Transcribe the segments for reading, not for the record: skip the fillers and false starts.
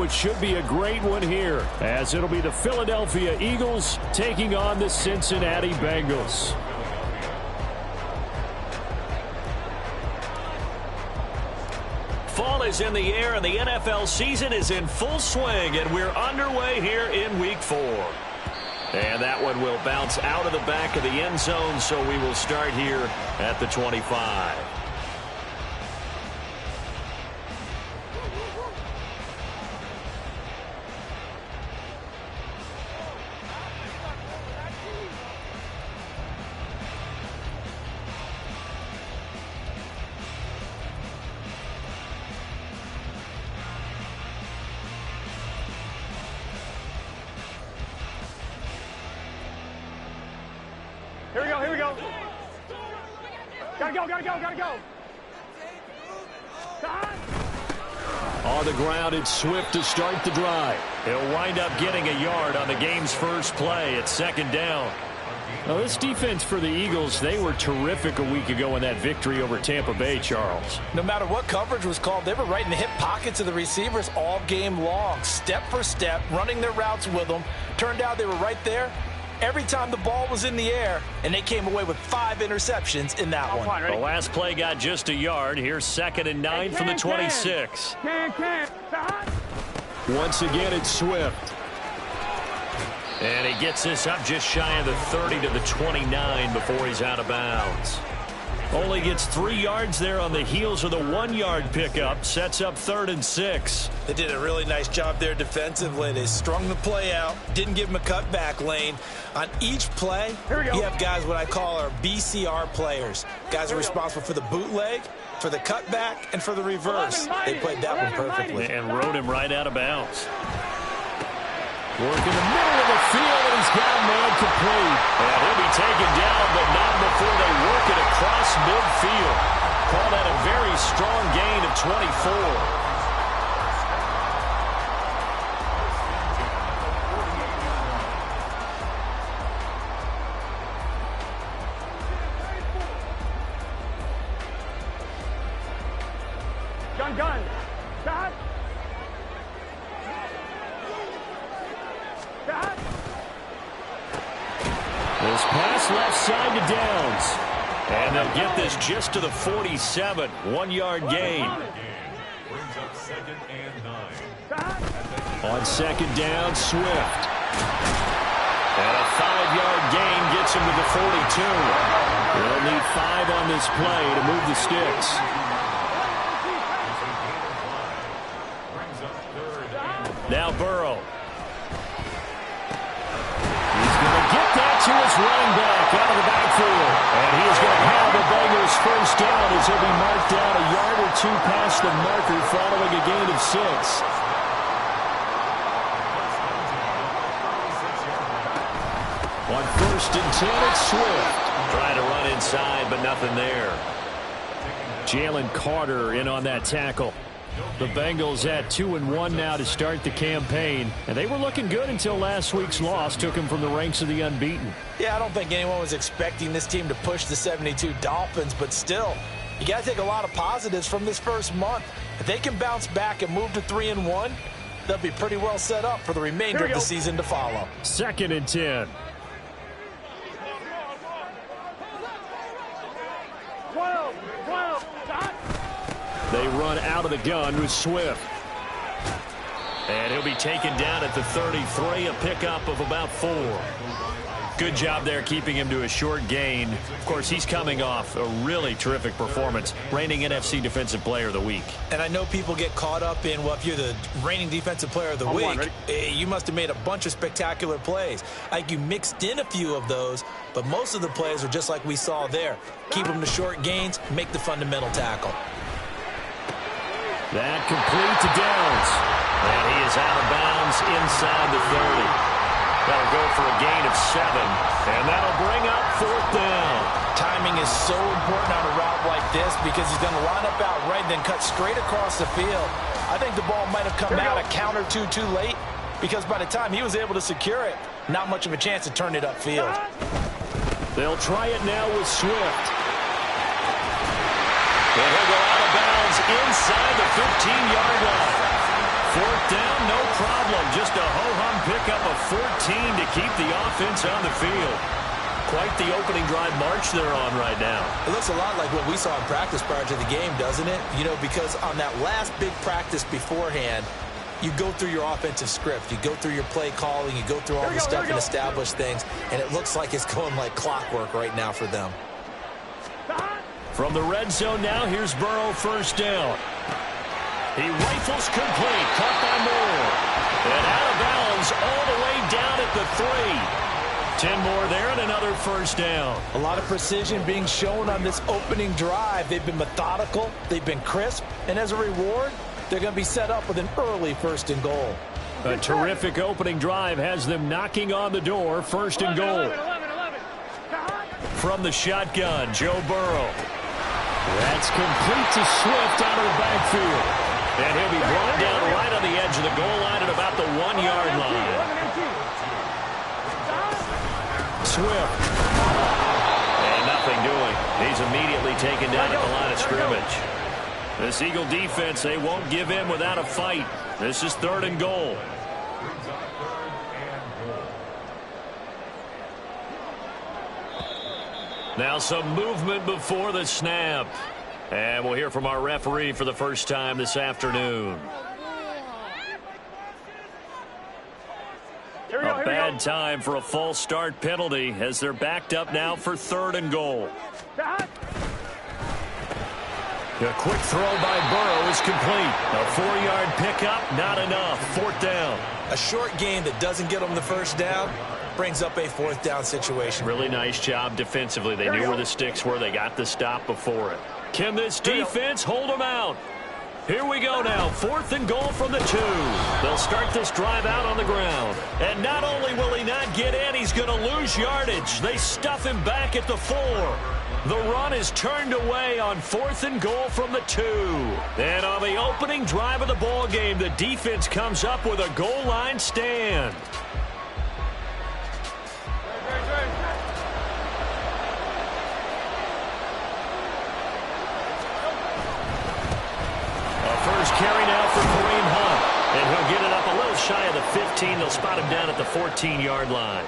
it should be a great one here, as it'll be the Philadelphia Eagles taking on the Cincinnati Bengals. Fall is in the air, and the NFL season is in full swing, and we're underway here in Week 4. And that one will bounce out of the back of the end zone, so we will start here at the 25. Here we go. Gotta go. On the ground, it's Swift to start the drive. He'll wind up getting a yard on the game's first play at second down. Now, this defense for the Eagles, they were terrific a week ago in that victory over Tampa Bay, Charles. No matter what coverage was called, they were right in the hip pockets of the receivers all game long, step for step, running their routes with them. Turned out they were right there every time the ball was in the air, and they came away with 5 interceptions in that one. The last play got just a yard. Here's 2nd and 9 from the 26. Once again, it's Swift. And he gets this up just shy of the 30 to the 29 before he's out of bounds. Only gets 3 yards there on the heels of the 1-yard pickup. Sets up 3rd and 6. They did a really nice job there defensively. They strung the play out, didn't give him a cutback lane. On each play, you have guys what I call our BCR players. Guys are responsible for the bootleg, for the cutback, and for the reverse. They played that one perfectly. And rode him right out of bounds. Work in the middle of the field, and he's got man complete. And he'll be taken down, but not before they work it across midfield. Call that a very strong gain of 24. Gun. Shot. This pass left side to Downs. And they'll get this just to the 47. 1-yard gain. Brings up 2nd and 9. On 2nd down, Swift. And a 5-yard gain gets him to the 42. They'll need 5 on this play to move the sticks. Now Burrow. He's going to get that to his running back out of the backfield. And he is going to have the Bengals first down as he'll be marked down a yard or 2 past the marker following a gain of 6. On 1st and 10, it's Swift. Trying to run inside, but nothing there. Jalen Carter in on that tackle. The Bengals at 2-1 now to start the campaign. And they were looking good until last week's loss took them from the ranks of the unbeaten. Yeah, I don't think anyone was expecting this team to push the 72 Dolphins, but still, you got to take a lot of positives from this first month. If they can bounce back and move to 3-1, they'll be pretty well set up for the remainder of the season to follow. 2nd and 10. 12. Shot. They run out of the gun with Swift. And he'll be taken down at the 33, a pickup of about 4. Good job there keeping him to a short gain. Of course, he's coming off a really terrific performance, reigning NFC Defensive Player of the Week. And I know people get caught up in, well, if you're the reigning Defensive Player of the Week, you must have made a bunch of spectacular plays. Like you mixed in a few of those, but most of the plays are just like we saw there. Keep them to short gains, make the fundamental tackle. That complete to Downs. And he is out of bounds inside the 30. That'll go for a gain of 7. And that'll bring up 4th down. Timing is so important on a route like this because he's going to line up out right, then cut straight across the field. I think the ball might have come out a count or two too late because by the time he was able to secure it, not much of a chance to turn it upfield. They'll try it now with Swift. And he'll go out of bounds inside the 15-yard line. 4th down, no problem. Just a ho-hum pickup of 14 to keep the offense on the field. Quite the opening drive march they're on right now. It looks a lot like what we saw in practice prior to the game, doesn't it? You know, because on that last big practice beforehand, you go through your offensive script. You go through your play calling. You go through all the stuff and establish things. And it looks like it's going like clockwork right now for them. From the red zone now, here's Burrow, 1st down. He rifles complete, caught by Moore. And out of bounds all the way down at the 3. 10 more there and another 1st down. A lot of precision being shown on this opening drive. They've been methodical. They've been crisp. And as a reward, they're going to be set up with an early 1st and goal. A terrific opening drive has them knocking on the door, 1st and goal. From the shotgun, Joe Burrow. That's complete to Swift out of the backfield. And he'll be brought down right on the edge of the goal line at about the 1-yard line. Swift. And nothing doing. He's immediately taken down at the line of scrimmage. This Eagle defense, they won't give in without a fight. This is 3rd and goal. Now some movement before the snap. And we'll hear from our referee for the first time this afternoon. A bad time for a false start penalty as they're backed up now for 3rd and goal. A quick throw by Burrow is complete. A 4-yard pickup, not enough. 4th down. A short game that doesn't get them the 1st down brings up a 4th down situation. Really nice job defensively. They knew where the sticks were. They got the stop before it. Can this defense hold them out? Here we go now. 4th and goal from the 2. They'll start this drive out on the ground. And not only will he not get in, he's going to lose yardage. They stuff him back at the 4. The run is turned away on 4th and goal from the 2. And on the opening drive of the ball game, the defense comes up with a goal line stand. First carry now for Kareem Hunt. And he'll get it up a little shy of the 15. They'll spot him down at the 14-yard line.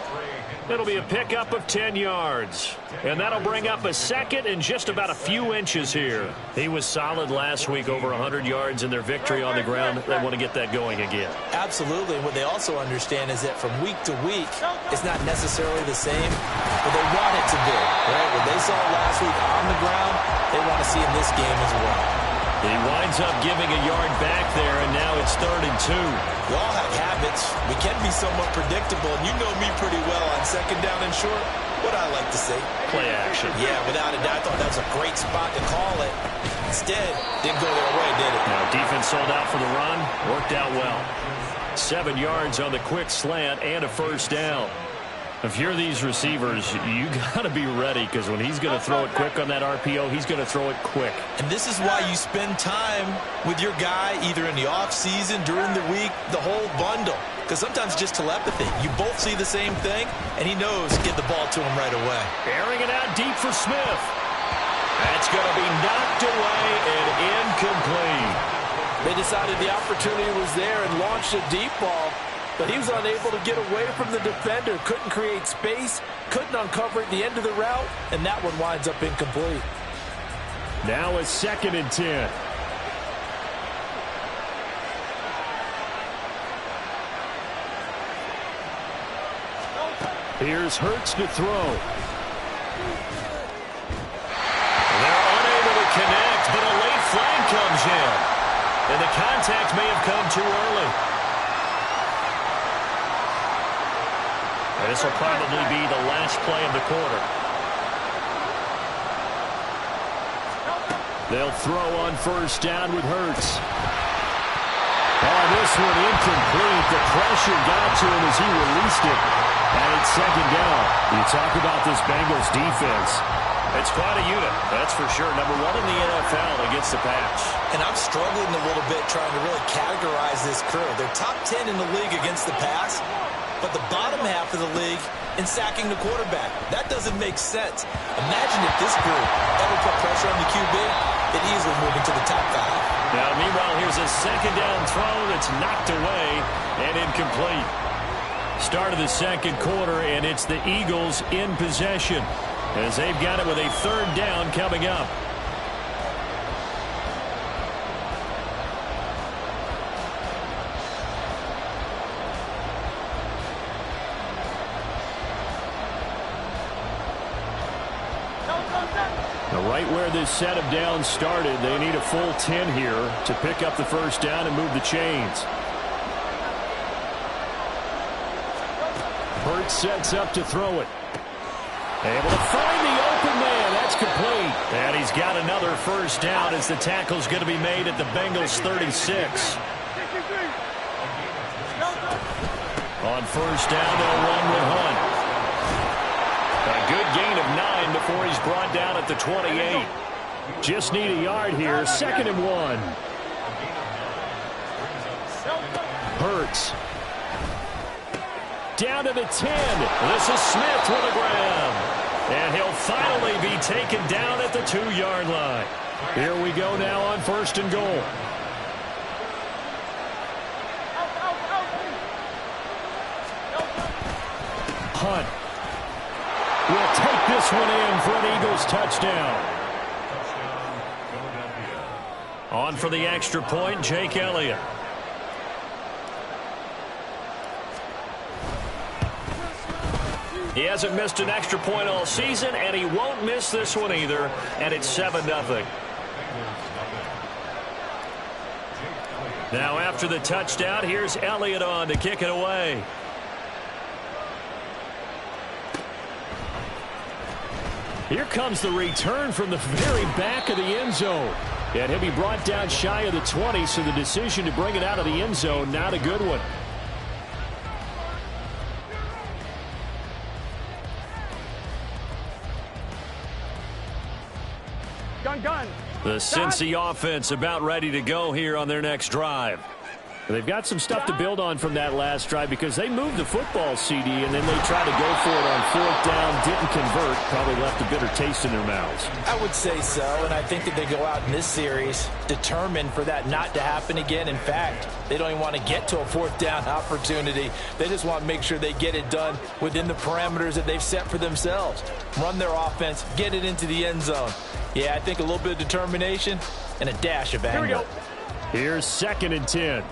It'll be a pickup of 10 yards. And that'll bring up a 2nd and just about a few inches here. He was solid last week, over 100 yards in their victory on the ground. They want to get that going again. Absolutely. And what they also understand is that from week to week, it's not necessarily the same, but they want it to be. Right? What they saw last week on the ground, they want to see in this game as well. He winds up giving a yard back there, and now it's 3rd and 2. We all have habits. We can be somewhat predictable, and you know me pretty well on 2nd down and short. What I like to see. Play action. Yeah, without a doubt. I thought that was a great spot to call it. Instead, didn't go their way, did it? Now, defense sold out for the run. Worked out well. 7 yards on the quick slant and a 1st down. If you're these receivers, you got to be ready, because when he's going to throw it quick on that RPO, he's going to throw it quick. And this is why you spend time with your guy either in the offseason, during the week, the whole bundle. Because sometimes just telepathy. You both see the same thing, and he knows get the ball to him right away. Airing it out deep for Smith. That's going to be knocked away and incomplete. They decided the opportunity was there and launched a deep ball. But he was unable to get away from the defender, couldn't create space, couldn't uncover at the end of the route, and that one winds up incomplete. Now a 2nd and 10. Here's Hurts to throw. They're unable to connect, but a late flag comes in. And the contact may have come too early. This will probably be the last play of the quarter. They'll throw on 1st down with Hurts. Oh, this one incomplete. The pressure got to him as he released it. And it's 2nd down. You talk about this Bengals defense. It's quite a unit, that's for sure. Number 1 in the NFL against the pass. And I'm struggling a little bit trying to really categorize this crew. They're top 10 in the league against the pass. but the bottom half of the league in sacking the quarterback. That doesn't make sense. Imagine if this group ever put pressure on the QB, it easily move into the top 5. Now, meanwhile, here's a second down throw that's knocked away and incomplete. Start of the second quarter, and it's the Eagles in possession as they've got it with a third down coming up. Now, right where this set of downs started, they need a full 10 here to pick up the first down and move the chains. Hurts sets up to throw it. Able to find the open man. That's complete. And he's got another first down as the tackle's going to be made at the Bengals 36. On first down, they'll run with Hunt. A good gain of 9 before he's brought down at the 28. Just need a yard here. 2nd and 1. Hurts. Down to the 10. This is Smith with a grab. And he'll finally be taken down at the 2-yard line. Here we go now on 1st and goal. Hunt will take this one in for an Eagles touchdown. On for the extra point, Jake Elliott. He hasn't missed an extra point all season, and he won't miss this one either, and it's 7-0. Now after the touchdown, here's Elliott on to kick it away. Here comes the return from the very back of the end zone. And he'll be brought down shy of the 20, so the decision to bring it out of the end zone, not a good one. Gun. The Cincy offense about ready to go here on their next drive. They've got some stuff to build on from that last drive because they moved the football, CD, and then they tried to go for it on 4th down, didn't convert, probably left a bitter taste in their mouths. I would say so, and I think that they go out in this series determined for that not to happen again. In fact, they don't even want to get to a 4th down opportunity. They just want to make sure they get it done within the parameters that they've set for themselves. Run their offense, get it into the end zone. Yeah, I think a little bit of determination and a dash of anger. Here we go. Here's 2nd and 10.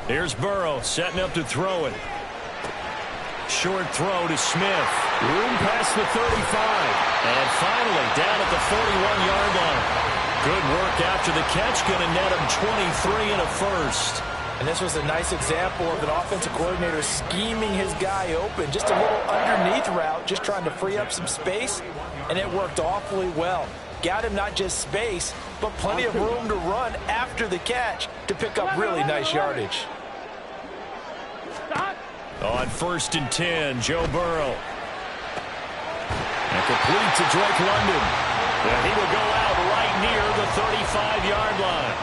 Here's Burrow setting up to throw it. Short throw to Smith. Room past the 35. And finally down at the 41-yard line. Good work after the catch. Going to net him 23 and a first. And this was a nice example of an offensive coordinator scheming his guy open. Just a little underneath route, just trying to free up some space. And it worked awfully well. Got him not just space, but plenty of room to run after the catch to pick up really nice yardage. On 1st and 10, Joe Burrow. And complete to Drake London. And he will go out right near the 35-yard line.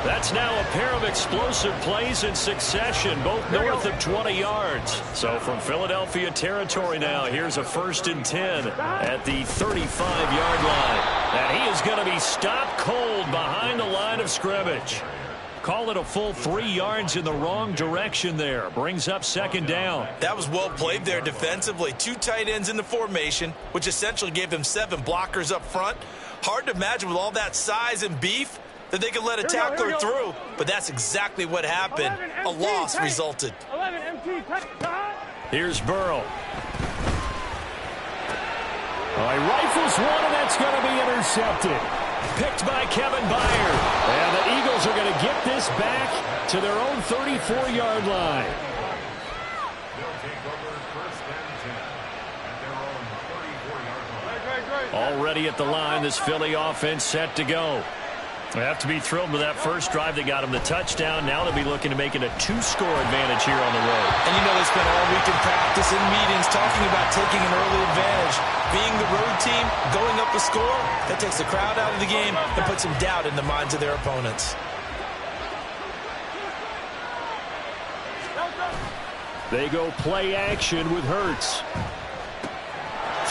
That's now a pair of explosive plays in succession, both north of 20 yards. So from Philadelphia territory now, here's a 1st and 10 at the 35-yard line. And he is going to be stopped cold behind the line of scrimmage. Call it a full 3 yards in the wrong direction there. Brings up 2nd down. That was well played there defensively. 2 tight ends in the formation, which essentially gave them 7 blockers up front. Hard to imagine with all that size and beef that they could let a tackler through, but that's exactly what happened. A loss resulted. 11 MT. Here's Burrow. He rifles one, and that's going to be intercepted. Picked by Kevin Byard. And the Eagles are going to get this back to their own 34-yard line. They'll take over 1st and 10 at their own 34-yard line. Already at the line, this Philly offense set to go. They have to be thrilled with that first drive. They got him the touchdown. Now they'll be looking to make it a 2-score advantage here on the road. And you know they spent all week in practice and meetings talking about taking an early advantage. Being the road team, going up a score, that takes the crowd out of the game and puts some doubt in the minds of their opponents. They go play action with Hurts.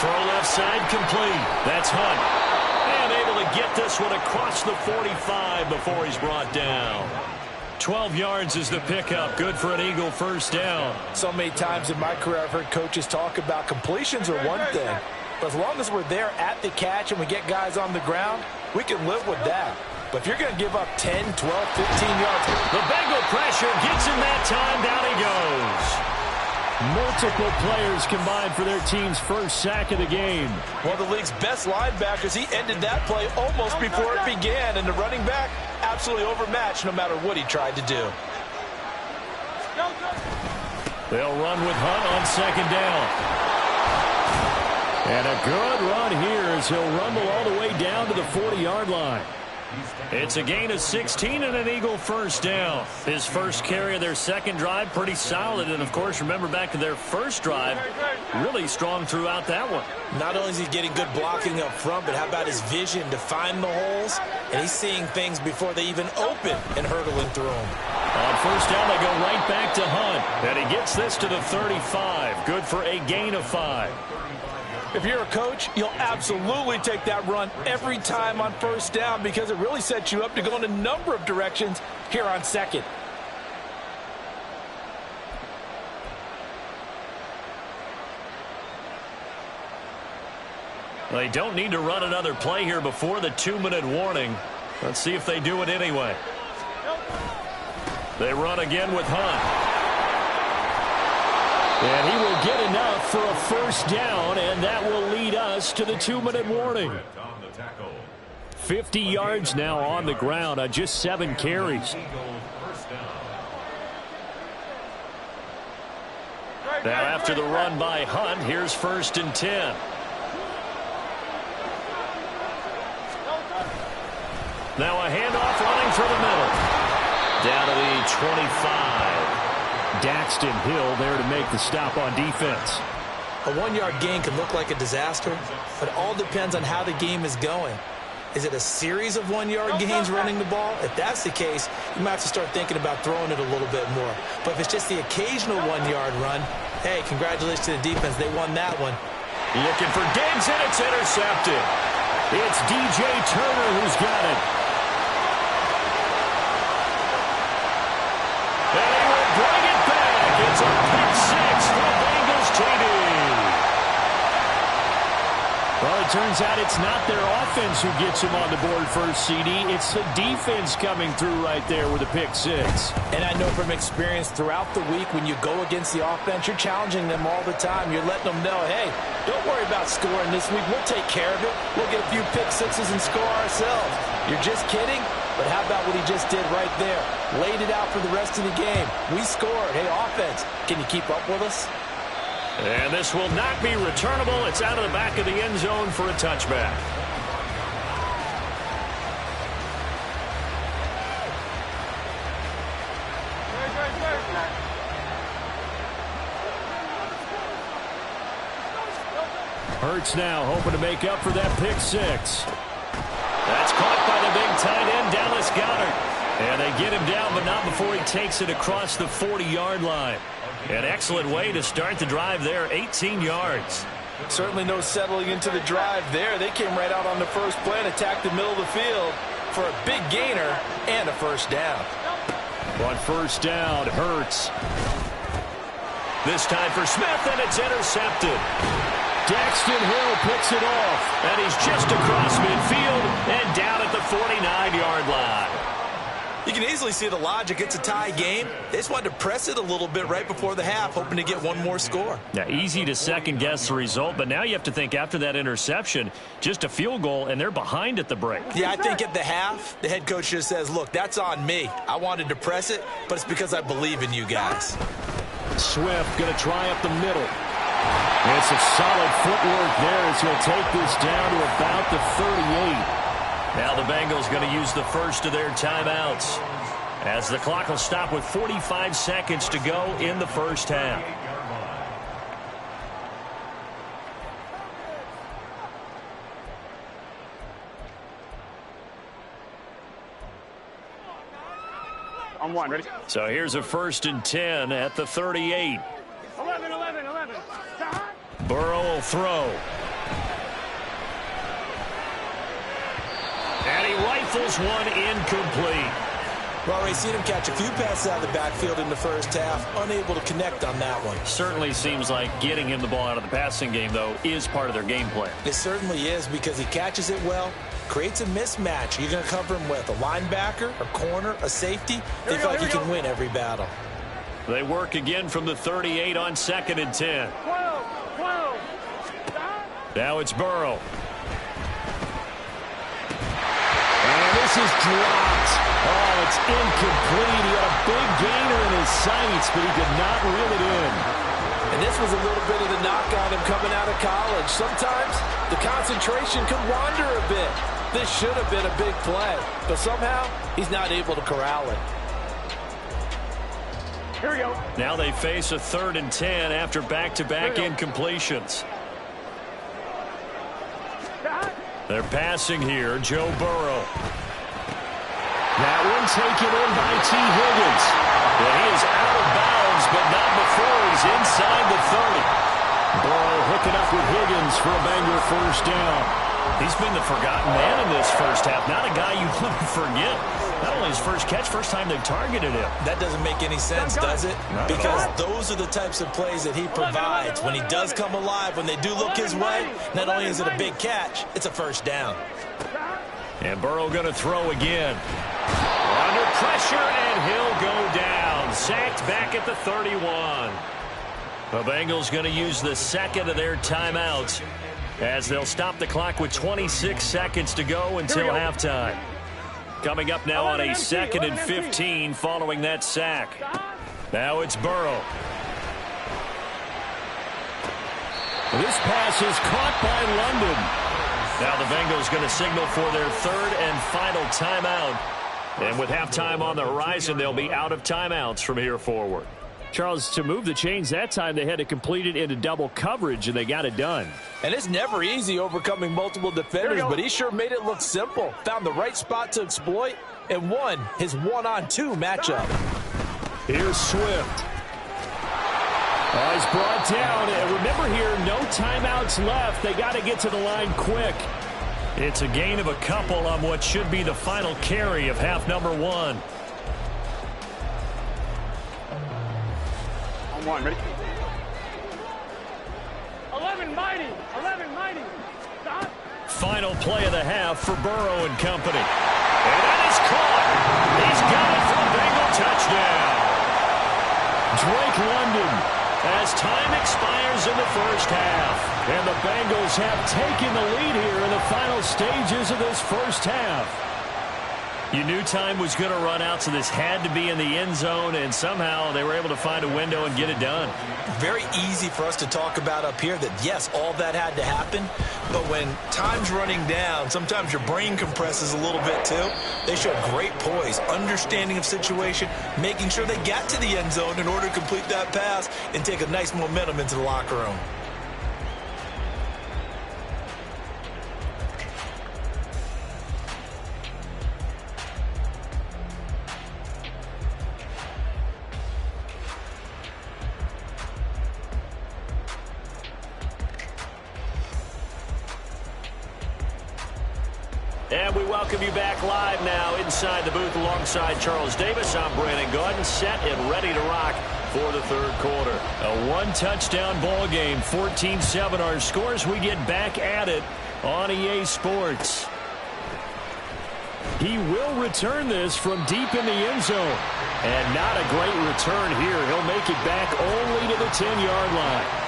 Throw left side complete. That's Hunt. And able to get this one across the 45 before he's brought down. 12 yards is the pickup. Good for an Eagle first down. So many times in my career I've heard coaches talk about completions are one thing. But as long as we're there at the catch and we get guys on the ground, we can live with that. But if you're going to give up 10, 12, 15 yards. The Bengal pressure gets him that time. Down he goes. Multiple players combined for their team's first sack of the game. One of the league's best linebackers. He ended that play almost before it began. And the running back absolutely overmatched no matter what he tried to do. They'll run with Hunt on second down. And a good run here as he'll rumble all the way down to the 40-yard line. It's a gain of 16 and an Eagle first down. His first carry of their second drive, pretty solid. And, of course, remember back to their first drive, really strong throughout that one. Not only is he getting good blocking up front, but how about his vision to find the holes? And he's seeing things before they even open and hurdling through them. On first down, they go right back to Hunt. And he gets this to the 35. Good for a gain of 5. If you're a coach, you'll absolutely take that run every time on first down because it really sets you up to go in a number of directions here on second. They don't need to run another play here before the 2-minute warning. Let's see if they do it anyway. They run again with Hunt. And he will get enough for a first down, and that will lead us to the 2-minute warning. 50 yards now on the ground on just 7 carries. Now after the run by Hunt, here's 1st and 10. Now a handoff running for the middle. Down to the 25. Daxton Hill there to make the stop on defense. A 1-yard gain can look like a disaster, but it all depends on how the game is going. Is it a series of 1-yard gains running the ball? If that's the case, you might have to start thinking about throwing it a little bit more. But if it's just the occasional 1-yard run, hey, congratulations to the defense. They won that one. Looking for Diggs, and it's intercepted. It's DJ Turner who's got it. And he will bring it back. It's a pick 6 for the Bengals TD. Well, it turns out it's not their offense who gets them on the board first, CD. It's the defense coming through right there with a pick 6. And I know from experience throughout the week when you go against the offense, you're challenging them all the time. You're letting them know, hey, don't worry about scoring this week. We'll take care of it. We'll get a few pick 6s and score ourselves. You're just kidding? But how about what he just did right there? Laid it out for the rest of the game. We scored. Hey, offense, can you keep up with us? And this will not be returnable. It's out of the back of the end zone for a touchback. Hurts now hoping to make up for that pick 6. That's caught by the big tight end, Dallas Goedert. And they get him down, but not before he takes it across the 40-yard line. An excellent way to start the drive there, 18 yards. Certainly no settling into the drive there. They came right out on the first play and attacked the middle of the field for a big gainer and a first down. On first down, Hurts. This time for Smith, and it's intercepted. Daxton Hill picks it off. And he's just across midfield and down at the 49-yard line. You can easily see the logic. It's a tie game. They just wanted to press it a little bit right before the half, hoping to get one more score. Now, easy to second-guess the result, but now you have to think after that interception, just a field goal, and they're behind at the break. Yeah, I think at the half, the head coach just says, look, that's on me. I wanted to press it, but it's because I believe in you guys. Swift going to try up the middle. It's a solid footwork there as he'll take this down to about the 38. Now the Bengals going to use the first of their timeouts as the clock will stop with 45 seconds to go in the first half. On one, ready? So here's a 1st and 10 at the 38. Burrow will throw. And he rifles one incomplete. Well, Ray, seen him catch a few passes out of the backfield in the first half, unable to connect on that one. Certainly seems like getting him the ball out of the passing game, though, is part of their game plan. It certainly is, because he catches it well, creates a mismatch. You're going to cover him with a linebacker, a corner, a safety. They feel like he can win every battle. They work again from the 38 on 2nd and 10. 12. Now it's Burrow. And this is dropped. Oh, it's incomplete. He had a big gainer in his sights, but he did not reel it in. And this was a little bit of the knock on him coming out of college. Sometimes the concentration can wander a bit. This should have been a big play, but somehow he's not able to corral it. Here we go. Now they face a 3rd and 10 after back-to-back incompletions. They're passing here, Joe Burrow. That one taken in by T. Higgins. And he is out of bounds, but not before he's inside the 30. Burrow hooking up with Higgins for a Bengal first down. He's been the forgotten man in this first half. Not a guy you want to forget. Not only his first catch, first time they've targeted him. That doesn't make any sense, does it? Because those are the types of plays that he provides. When he does come alive, when they do look his way, not only is it a big catch, it's a first down. And Burrow going to throw again. Under pressure, and he'll go down. Sacked back at the 31. The Bengals going to use the second of their timeouts as they'll stop the clock with 26 seconds to go until halftime. Coming up now on a 2nd and 15 following that sack. Now it's Burrow. This pass is caught by London. Now the Bengals going to signal for their 3rd and final timeout. And with halftime on the horizon, they'll be out of timeouts from here forward. Charles, to move the chains that time, they had to complete it into double coverage, and they got it done. And it's never easy overcoming multiple defenders, but he sure made it look simple. Found the right spot to exploit and won his 1-on-2 matchup. Here's Swift. Oh, he's brought down. And remember here, no timeouts left. They got to get to the line quick. It's a gain of a couple on what should be the final carry of half number 1. On 1, ready? 11 mighty. Stop. Final play of the half for Burrow and company. And that is caught. He's got it for a Bengal touchdown. Drake London as time expires in the first half. And the Bengals have taken the lead here in the final stages of this first half. You knew time was going to run out, so this had to be in the end zone, and somehow they were able to find a window and get it done. Very easy for us to talk about up here that, yes, all that had to happen, but when time's running down, sometimes your brain compresses a little bit too. They showed great poise, understanding of situation, making sure they got to the end zone in order to complete that pass and take a nice momentum into the locker room. And we welcome you back live now inside the booth alongside Charles Davis. I'm Brandon Gaudin, set and ready to rock for the third quarter. A one-touchdown ball game, 14-7 our scores. We get back at it on EA Sports. He will return this from deep in the end zone. And not a great return here. He'll make it back only to the 10-yard line.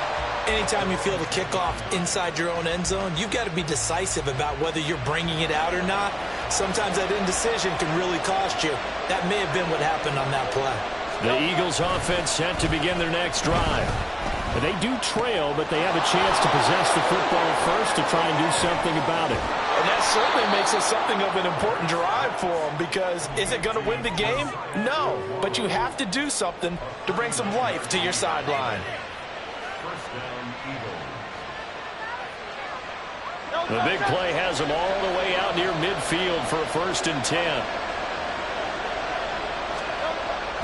Anytime you feel the kickoff inside your own end zone, you've got to be decisive about whether you're bringing it out or not. Sometimes that indecision can really cost you. That may have been what happened on that play. The Eagles offense set to begin their next drive. And they do trail, but they have a chance to possess the football first to try and do something about it. And that certainly makes it something of an important drive for them, because is it going to win the game? No, but you have to do something to bring some life to your sideline. The big play has them all the way out near midfield for a 1st and 10.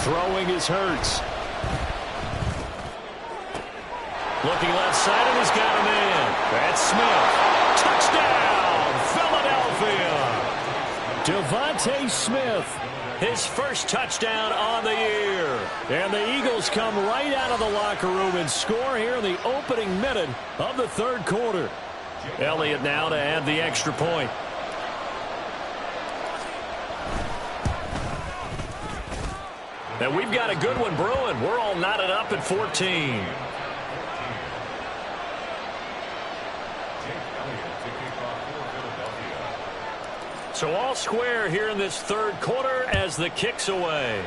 Throwing is Hurts. Looking left side, and he's got a man. That's Smith. Touchdown, Philadelphia. Devontae Smith, his first touchdown on the year. And the Eagles come right out of the locker room and score here in the opening minute of the third quarter. Elliott now to add the extra point. And we've got a good one brewing. We're all knotted up at 14. So all square here in this third quarter as the kick's away.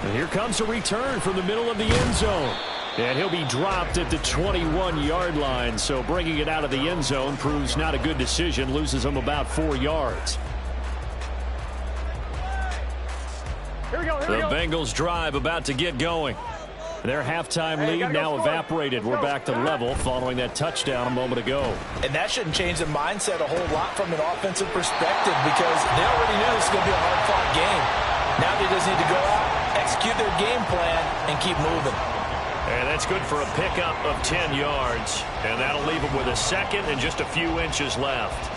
And here comes a return from the middle of the end zone. And he'll be dropped at the 21-yard line. So bringing it out of the end zone proves not a good decision. Loses him about 4 yards. Here we go, The Bengals drive about to get going. Their halftime lead now evaporated. We're back to level following that touchdown a moment ago. And that shouldn't change the mindset a whole lot from an offensive perspective because they already knew this was going to be a hard-fought game. Now they just need to go out, execute their game plan, and keep moving. And that's good for a pickup of 10 yards. And that'll leave them with a second and just a few inches left.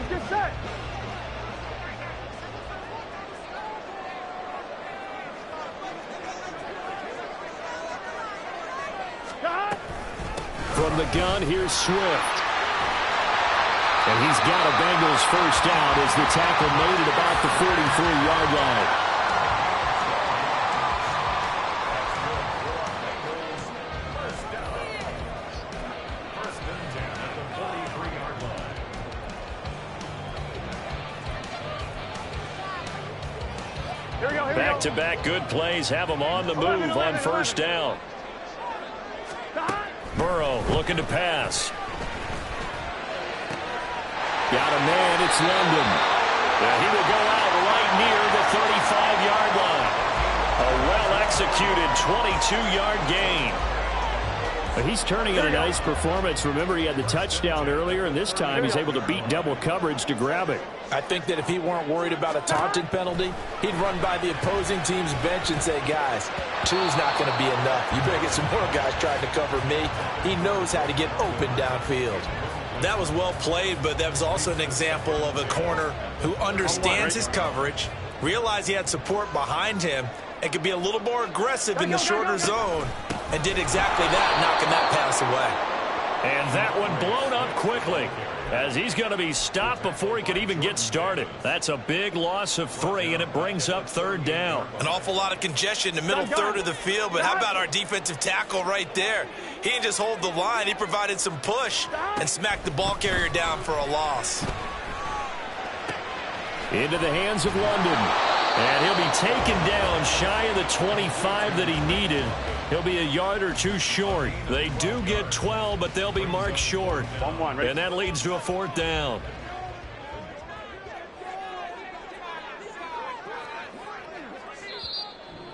Get set. From the gun, here's Swift. And he's got a Bengals first down as the tackle made at about the 43-yard line. Back-to-back good plays have them on the move on first down. Burrow looking to pass. Got a man, it's London. And he will go out right near the 35-yard line. A well-executed 22-yard gain. But he's turning in a nice performance. Remember, he had the touchdown earlier, and this time he's able to beat double coverage to grab it. I think that if he weren't worried about a taunting penalty, he'd run by the opposing team's bench and say, guys, two's not going to be enough. You better get some more guys trying to cover me. He knows how to get open downfield. That was well played, but that was also an example of a corner who understands his coverage, realized he had support behind him, and could be a little more aggressive in the shorter zone, and did exactly that, knocking that pass away. And that one blown up quickly, as he's going to be stopped before he could even get started. That's a big loss of 3, and it brings up third down. An awful lot of congestion in the middle third of the field, but how about our defensive tackle right there? He didn't just hold the line. He provided some push and smacked the ball carrier down for a loss. Into the hands of London. And he'll be taken down shy of the 25 that he needed. He'll be a yard or two short. They do get 12, but they'll be marked short. And that leads to a fourth down.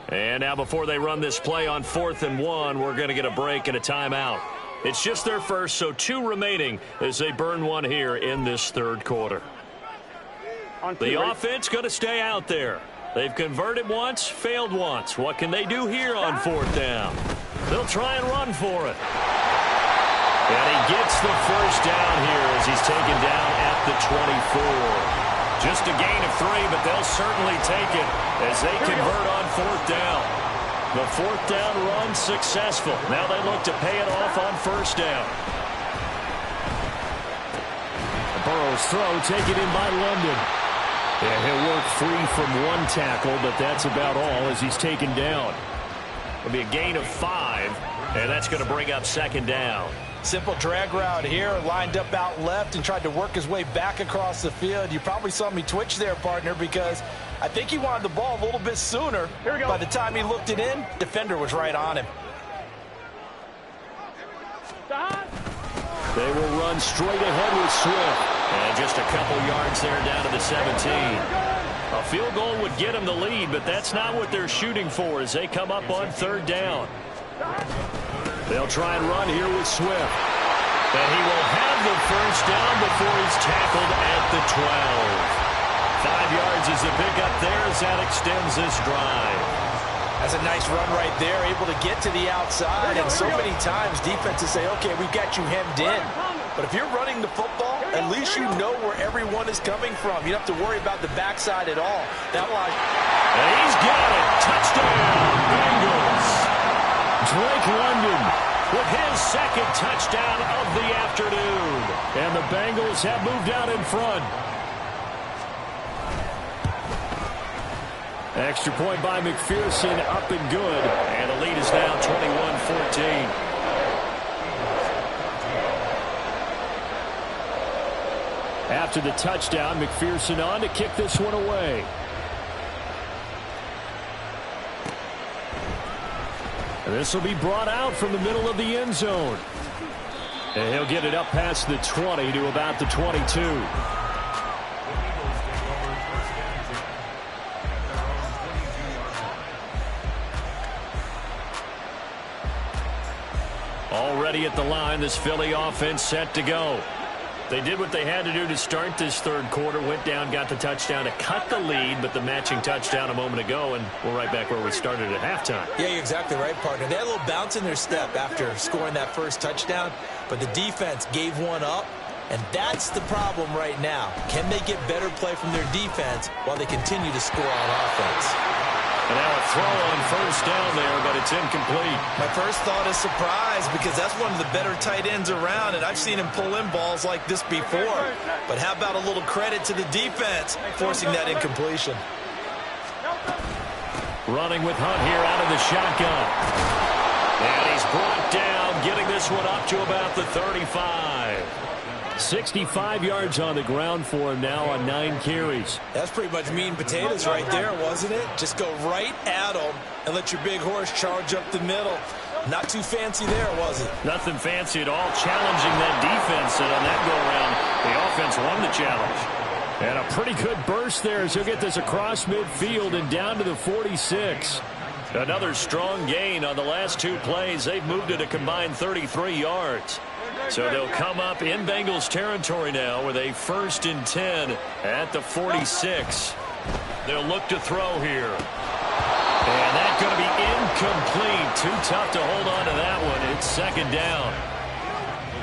And now before they run this play on 4th and 1, we're going to get a break and a timeout. It's just their first, so 2 remaining as they burn one here in this third quarter. The offense going to stay out there. They've converted once, failed once. What can they do here on 4th down? They'll try and run for it. And he gets the first down here as he's taken down at the 24. Just a gain of 3, but they'll certainly take it as they convert on 4th down. The 4th down run successful. Now they look to pay it off on 1st down. Burrow's throw taken in by London. And he'll work free from one tackle, but that's about all as he's taken down. It'll be a gain of 5, and that's going to bring up 2nd down. Simple drag route here, lined up out left and tried to work his way back across the field. You probably saw me twitch there, partner, because I think he wanted the ball a little bit sooner. By the time he looked it in, defender was right on him. They will run straight ahead with Swift. And just a couple yards there down to the 17. A field goal would get them the lead, but that's not what they're shooting for as they come up on 3rd down. They'll try and run here with Swift. And he will have the first down before he's tackled at the 12. 5 yards is the pickup there as that extends this drive. That's a nice run right there, able to get to the outside. And so many times defenses say, okay, we've got you hemmed in. But if you're running the football, at least you know where everyone is coming from. You don't have to worry about the backside at all. That line. And he's got it. Touchdown, Bengals. Drake London with his second touchdown of the afternoon. And the Bengals have moved out in front. Extra point by McPherson, up and good. And the lead is now 21-14. After the touchdown, McPherson on to kick this one away. And this will be brought out from the middle of the end zone. And he'll get it up past the 20 to about the 22. Already at the line, this Philly offense set to go. They did what they had to do to start this third quarter, went down, got the touchdown to cut the lead, but the matching touchdown a moment ago, and we're right back where we started at halftime. Yeah, you're exactly right, partner. They had a little bounce in their step after scoring that first touchdown, but the defense gave one up, and that's the problem right now. Can they get better play from their defense while they continue to score on offense? And now a throw on first down there, but it's incomplete. My first thought is surprise because that's one of the better tight ends around, and I've seen him pull in balls like this before. But how about a little credit to the defense forcing that incompletion? Running with Hunt here out of the shotgun. And he's brought down, getting this one up to about the 35. 65 yards on the ground for him now on 9 carries. That's pretty much meat and potatoes right there, wasn't it? Just go right at him and let your big horse charge up the middle. Not too fancy there, was it? Nothing fancy at all. Challenging that defense, and on that go-around, the offense won the challenge. And a pretty good burst there as he'll get this across midfield and down to the 46. Another strong gain on the last 2 plays. They've moved it a combined 33 yards. So they'll come up in Bengals territory now with a 1st and 10 at the 46. They'll look to throw here. And that's going to be incomplete. Too tough to hold on to that one. It's 2nd down.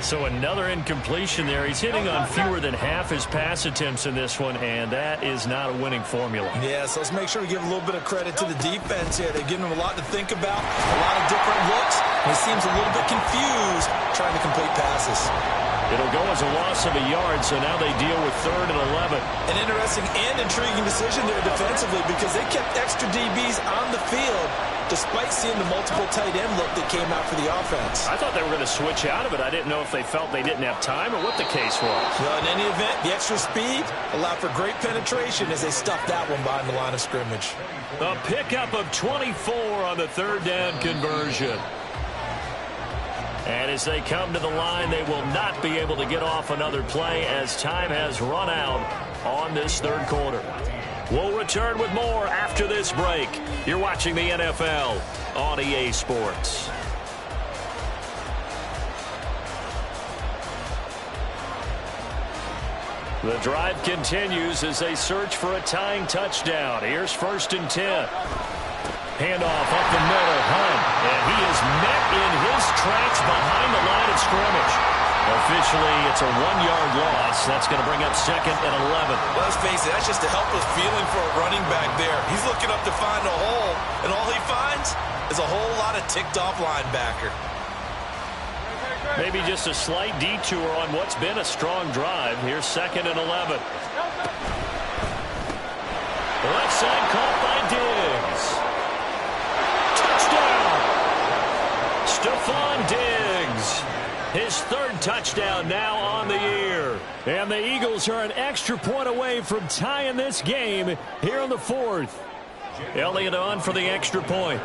So another incompletion there. He's hitting on fewer than half his pass attempts in this one, and that is not a winning formula. Yeah, so let's make sure we give a little bit of credit to the defense here. They're giving him a lot to think about, a lot of different looks. He seems a little bit confused trying to complete passes. It'll go as a loss of a yard, so now they deal with 3rd and 11. An interesting and intriguing decision there defensively because they kept extra DBs on the field despite seeing the multiple tight end look that came out for the offense. I thought they were going to switch out of it. I didn't know if they felt they didn't have time or what the case was. Well, in any event, the extra speed allowed for great penetration as they stuffed that one behind the line of scrimmage. A pickup of 24 on the 3rd down conversion. And as they come to the line, they will not be able to get off another play as time has run out on this 3rd quarter. We'll return with more after this break. You're watching the NFL on EA Sports. The drive continues as they search for a tying touchdown. Here's 1st and 10. Handoff up the middle, Hunt. And he is met in his tracks behind the line of scrimmage. Officially, it's a 1-yard loss. That's going to bring up 2nd and 11. Let's face it, that's just a helpless feeling for a running back there. He's looking up to find a hole, and all he finds is a whole lot of ticked-off linebacker. Maybe just a slight detour on what's been a strong drive. Here's 2nd and 11. Left side caught by Diggs. Stephon Diggs, his 3rd touchdown now on the year. And the Eagles are an extra point away from tying this game here in the 4th. Elliott on for the extra point.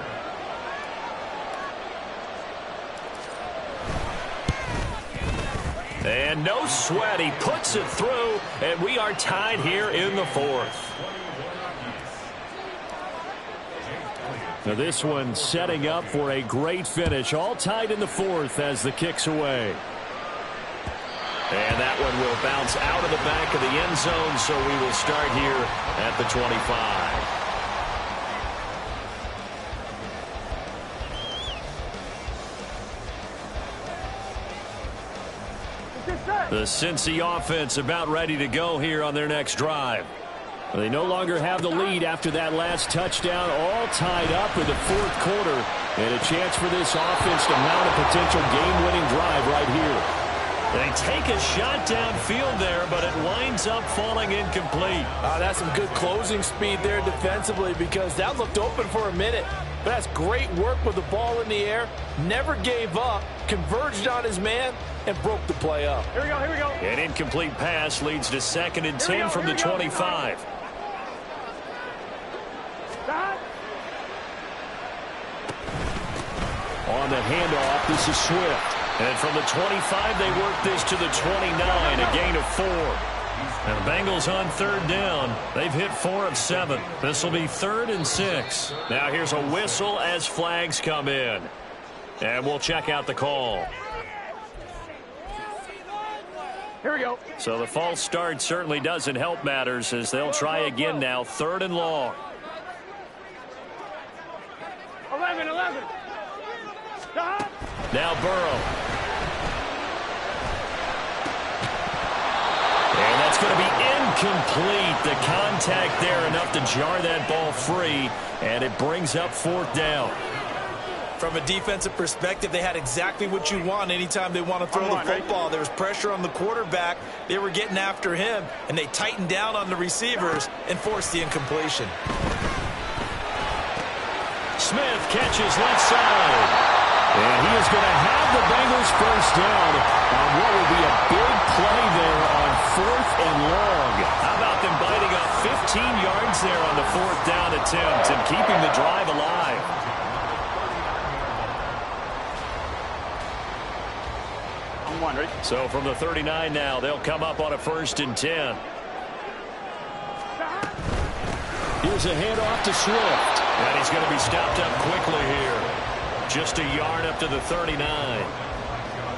And no sweat, he puts it through, and we are tied here in the 4th. Now this one setting up for a great finish. All tied in the 4th as the kick's away. And that one will bounce out of the back of the end zone, so we will start here at the 25. The Cincy offense about ready to go here on their next drive. They no longer have the lead after that last touchdown, all tied up in the fourth quarter, and a chance for this offense to mount a potential game-winning drive right here. They take a shot downfield there, but it winds up falling incomplete. That's some good closing speed there defensively, because that looked open for a minute. But that's great work with the ball in the air. Never gave up, converged on his man, and broke the play up. Here we go, here we go. An incomplete pass leads to 2nd and 10 from the 25. Stop. On the handoff, this is Swift. And from the 25, they work this to the 29, a gain of 4. And the Bengals on 3rd down. They've hit 4 of 7. This will be 3rd and 6. Now here's a whistle as flags come in. And we'll check out the call. Here we go. So the false start certainly doesn't help matters, as they'll try again now, 3rd and long. 11. Stop. Now Burrow. And that's going to be incomplete. The contact there enough to jar that ball free, and it brings up 4th down. From a defensive perspective, they had exactly what you want anytime they want to throw the football. There was pressure on the quarterback. They were getting after him, and they tightened down on the receivers and forced the incompletion. Smith catches left side. And he is going to have the Bengals first down on what will be a big play there on 4th and long. How about them biting up 15 yards there on the 4th down attempt and keeping the drive alive? On 1, ready? So from the 39 now, they'll come up on a 1st and 10. Here's a handoff to Swift. And he's going to be stopped up quickly here. Just a yard up to the 39.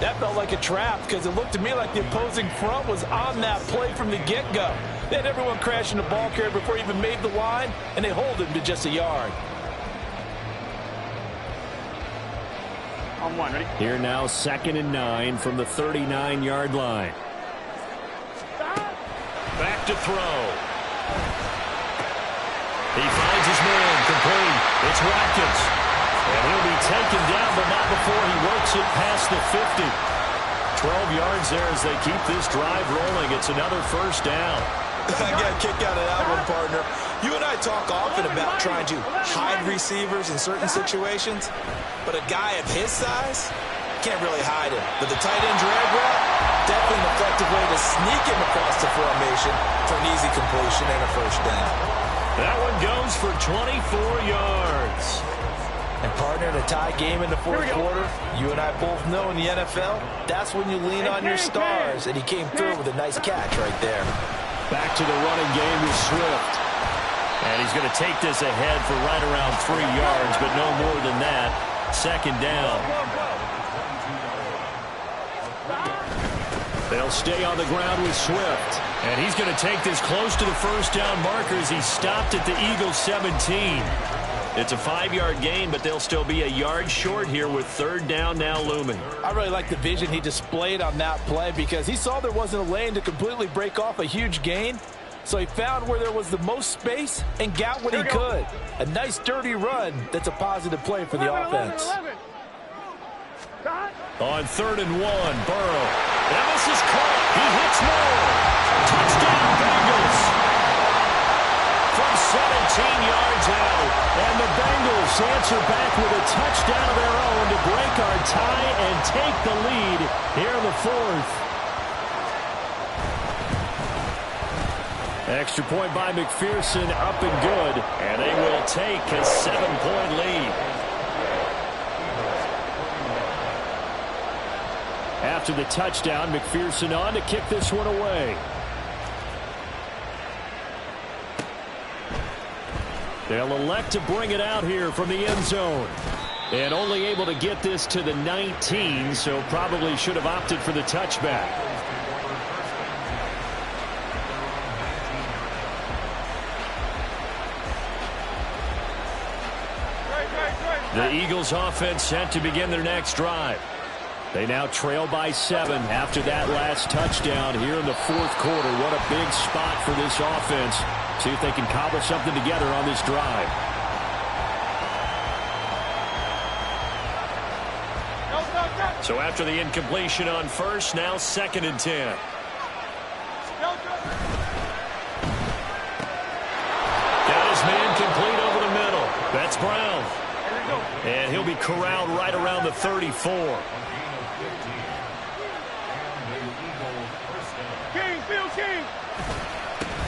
That felt like a trap, because it looked to me like the opposing front was on that play from the get-go. They had everyone crashing the ball carrier before he even made the line, and they hold him to just a yard. On 1, ready? Here now, 2nd and 9 from the 39-yard line. Back to throw. He finds his man, complete. It's Watkins. And he'll be taken down, but not before he works it past the 50. 12 yards there as they keep this drive rolling. It's another 1st down. I got a kick out of that one, partner. You and I talk often about trying to hide receivers in certain situations, but a guy of his size can't really hide him. But the tight end drag route, definitely an effective way to sneak him across the formation for an easy completion and a 1st down. That one goes for 24 yards. And partner, in a tie game in the 4th quarter, you and I both know in the NFL, that's when you lean on your stars, and he came through with a nice catch right there. Back to the running game with Swift. And he's going to take this ahead for right around 3 yards, but no more than that. 2nd down. They'll stay on the ground with Swift. And he's going to take this close to the 1st down marker as he stopped at the Eagles' 17. It's a 5-yard gain, but they'll still be a yard short here with 3rd down now looming. I really like the vision he displayed on that play, because he saw there wasn't a lane to completely break off a huge gain. So he found where there was the most space and got what he could. A nice dirty run that's a positive play for the offense. 11. On 3rd and 1, Burrow. And this is caught. He hits more. Touchdown Bengals. From 17 yards out. And the Bengals answer back with a touchdown of their own to break our tie and take the lead here in the 4th. Extra point by McPherson, up and good. And they will take a 7-point lead. After the touchdown, McPherson on to kick this one away. They'll elect to bring it out here from the end zone. And only able to get this to the 19, so probably should have opted for the touchback. The Eagles offense set to begin their next drive. They now trail by 7 after that last touchdown here in the fourth quarter. What a big spot for this offense. See if they can cobble something together on this drive. So after the incompletion on first, now 2nd and 10. Got his man complete over the middle. That's Brown. And he'll be corralled right around the 34.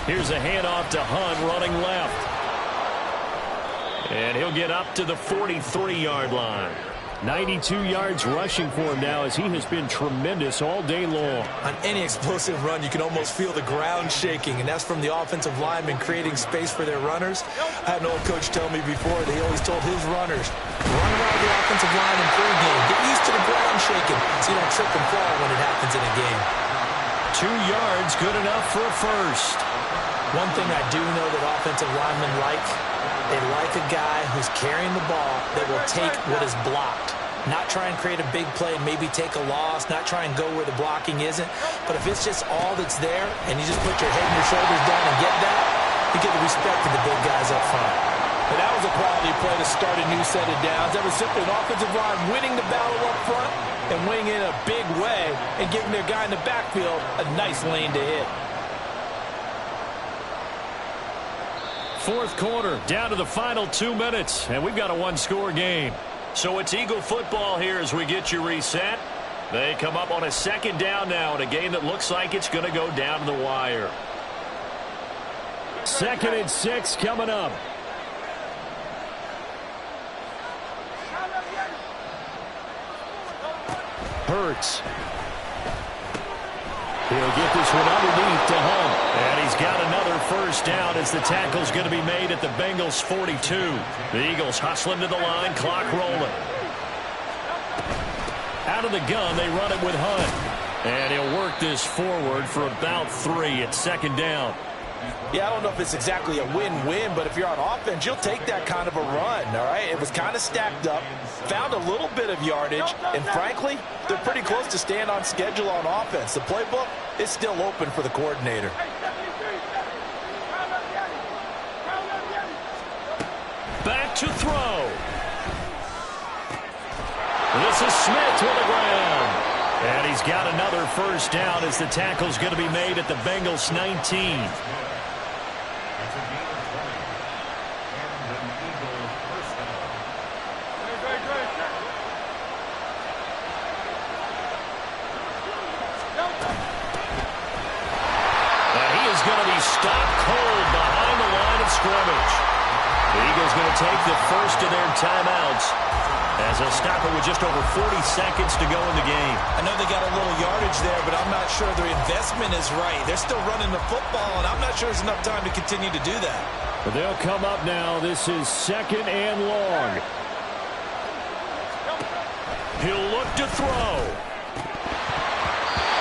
Here's a handoff to Hunt running left. And he'll get up to the 43-yard line. 92 yards rushing for him now as he has been tremendous all day long. On any explosive run, you can almost feel the ground shaking, and that's from the offensive linemen creating space for their runners. I had an old coach tell me before that he always told his runners, run around the offensive line in pregame. Get used to the ground shaking so you don't trip and fall when it happens in a game. 2 yards, good enough for a first. One thing I do know that offensive linemen like, they like a guy who's carrying the ball that will take what is blocked. Not try and create a big play, maybe take a loss, not try and go where the blocking isn't. But if it's just all that's there and you just put your head and your shoulders down and get that, you get the respect of the big guys up front. And that was a quality play to start a new set of downs. That was simply an offensive line winning the battle up front and winning in a big way and giving their guy in the backfield a nice lane to hit. Fourth quarter, down to the final 2 minutes, and we've got a one-score game. So it's Eagle football here as we get you reset. They come up on a 2nd down now in a game that looks like it's going to go down to the wire. 2nd and 6 coming up. Hurts. He'll get this one underneath to Hunt. And he's got another first down as the tackle's going to be made at the Bengals 42. The Eagles hustling to the line, clock rolling. Out of the gun, they run it with Hunt. And he'll work this forward for about 3 at 2nd down. Yeah, I don't know if it's exactly a win-win, but if you're on offense, you'll take that kind of a run, all right? It was kind of stacked up, found a little bit of yardage, and frankly, they're pretty close to staying on schedule on offense. The playbook is still open for the coordinator. Back to throw. This is Smith to the ground. And he's got another first down as the tackle's going to be made at the Bengals 19. Stopped cold behind the line of scrimmage. The Eagles going to take the first of their timeouts as they'll stop it with just over 40 seconds to go in the game. I know they got a little yardage there, but I'm not sure their investment is right. They're still running the football, and I'm not sure there's enough time to continue to do that. But they'll come up now. This is 2nd and long. He'll look to throw.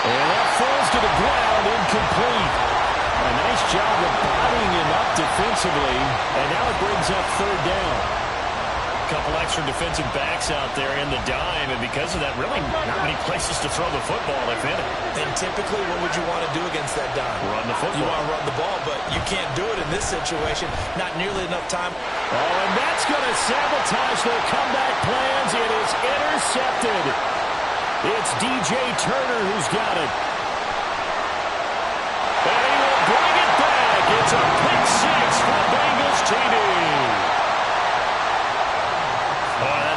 And that falls to the ground, incomplete. A nice job of bodying him up defensively, and now it brings up 3rd down. A couple extra defensive backs out there in the dime, and because of that, really not many places to throw the football, if any. And typically, what would you want to do against that dime? Run the football. You want to run the ball, but you can't do it in this situation. Not nearly enough time. Oh, and that's going to sabotage their comeback plans. It is intercepted. It's DJ Turner who's got it. And he will bring it back. It's a